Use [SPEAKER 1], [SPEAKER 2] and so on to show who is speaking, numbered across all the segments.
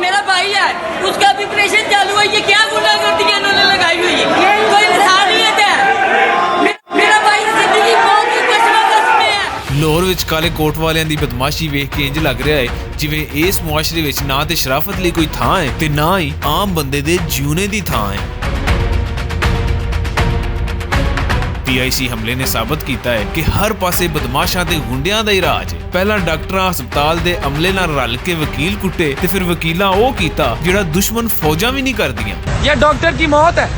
[SPEAKER 1] मेरा भाई है, उसका भी ऑपरेशन चालू है। ये क्या गुंडागर्दी इन्होंने लगाई हुई है? कोई इंसानियत है? मेरा भाई जिंदगी बहुत ही कश्मकश में है।
[SPEAKER 2] ਲਾਹੌਰ ਵਿੱਚ ਕਾਲੇ ਕੋਟ ਵਾਲਿਆਂ ਦੀ ਬਦਮਾਸ਼ੀ ਵੇਖ ਕੇ ਇੰਜ ਲੱਗ ਰਿਹਾ ਹੈ ਜਿਵੇਂ ਇਸ ਮੁਆਸ਼ਰੇ ਵਿੱਚ ਨਾ ਤੇ ਸ਼ਰਾਫਤ ਲਈ ਕੋਈ ਥਾਂ ਹੈ ਤੇ ਨਾ ਹੀ ਆਮ ਬੰਦੇ ਦੇ ਜਿਉਣੇ ਦੀ ਥਾਂ ਹੈ। PIC ਹਮਲੇ ਨੇ ਸਾਬਤ ਕੀਤਾ ਹੈ ਕਿ ਹਰ ਪਾਸੇ ਬਦਮਾਸ਼ਾਂ ਤੇ ਗੁੰਡਿਆਂ ਦਾ ਹੀ ਰਾਜ ਹੈ। ਪਹਿਲਾਂ ਡਾਕਟਰਾਂ ਹਸਪਤਾਲ ਦੇ ਅਮਲੇ ਨਾਲ ਰਲ ਕੇ ਵਕੀਲ ਕੁੱਟੇ ਤੇ ਫਿਰ ਵਕੀਲਾਂ ਉਹ ਕੀਤਾ ਜਿਹੜਾ ਦੁਸ਼ਮਣ ਫੌਜਾਂ ਵੀ ਨਹੀਂ ਕਰਦੀਆਂ।
[SPEAKER 3] ये डॉक्टर की मौत है।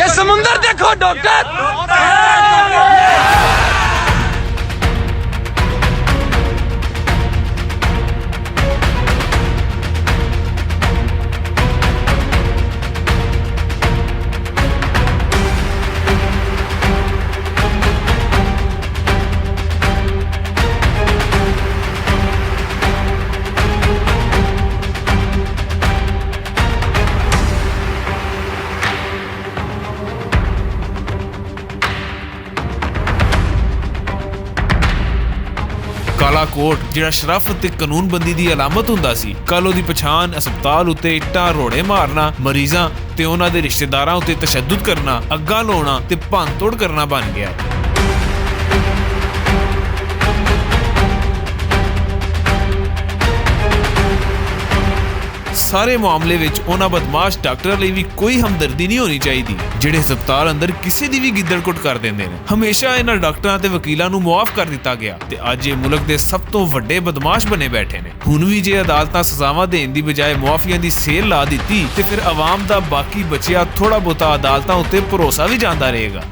[SPEAKER 3] ये समुंदर देखो डॉक्टर।
[SPEAKER 2] ਕਾਲਾ ਕੋਟ ਜਿਹੜਾ ਸ਼ਰਾਫਤ ਤੇ ਕਾਨੂੰਨਬੰਦੀ ਦੀ ਅਲਾਮਤ ਹੁੰਦਾ ਸੀ, ਕੱਲ ਉਹਦੀ ਪਛਾਣ ਹਸਪਤਾਲ ਉੱਤੇ ਇੱਟਾਂ ਰੋੜੇ ਮਾਰਨਾ, ਮਰੀਜ਼ਾਂ ਤੇ ਉਹਨਾਂ ਦੇ ਰਿਸ਼ਤੇਦਾਰਾਂ ਉੱਤੇ ਤਸ਼ੱਦਦ ਕਰਨਾ, ਅੱਗਾਂ ਲਾਉਣਾ ਤੇ ਭੰਨਤੋੜ ਕਰਨਾ ਬਣ ਗਿਆ। ਸਾਰੇ ਮਾਮਲੇ ਵਿੱਚ ਉਹਨਾਂ ਬਦਮਾਸ਼ ਡਾਕਟਰਾਂ ਲਈ ਵੀ ਕੋਈ ਹਮਦਰਦੀ ਨਹੀਂ ਹੋਣੀ ਚਾਹੀਦੀ ਜਿਹੜੇ ਹਸਪਤਾਲ ਅੰਦਰ ਕਿਸੇ ਦੀ ਵੀ ਗਿੱਦੜ-ਕੁੱਟ ਕਰ ਦਿੰਦੇ ਨੇ। ਹਮੇਸ਼ਾ ਇਹਨਾਂ ਡਾਕਟਰਾਂ ਤੇ ਵਕੀਲਾਂ ਨੂੰ ਮੁਆਫ ਕਰ ਦਿੱਤਾ ਗਿਆ ਤੇ ਅੱਜ ਇਹ ਮੁਲਕ ਦੇ ਸਭ ਤੋਂ ਵੱਡੇ ਬਦਮਾਸ਼ ਬਣੇ ਬੈਠੇ ਨੇ। ਹੁਣ ਵੀ ਜੇ ਅਦਾਲਤਾਂ ਸਜ਼ਾਵਾਂ ਦੇਣ ਦੀ ਬਜਾਏ ਮੁਆਫੀਆਂ ਦੀ ਸੇਲ ਲਾ ਦਿੱਤੀ ਤੇ ਫਿਰ ਆਵਾਮ ਦਾ ਬਾਕੀ ਬਚਿਆ ਥੋੜਾ ਬਹੁਤਾ ਅਦਾਲਤਾਂ ਉੱਤੇ ਭਰੋਸਾ ਵੀ ਜਾਂਦਾ ਰਹੇਗਾ।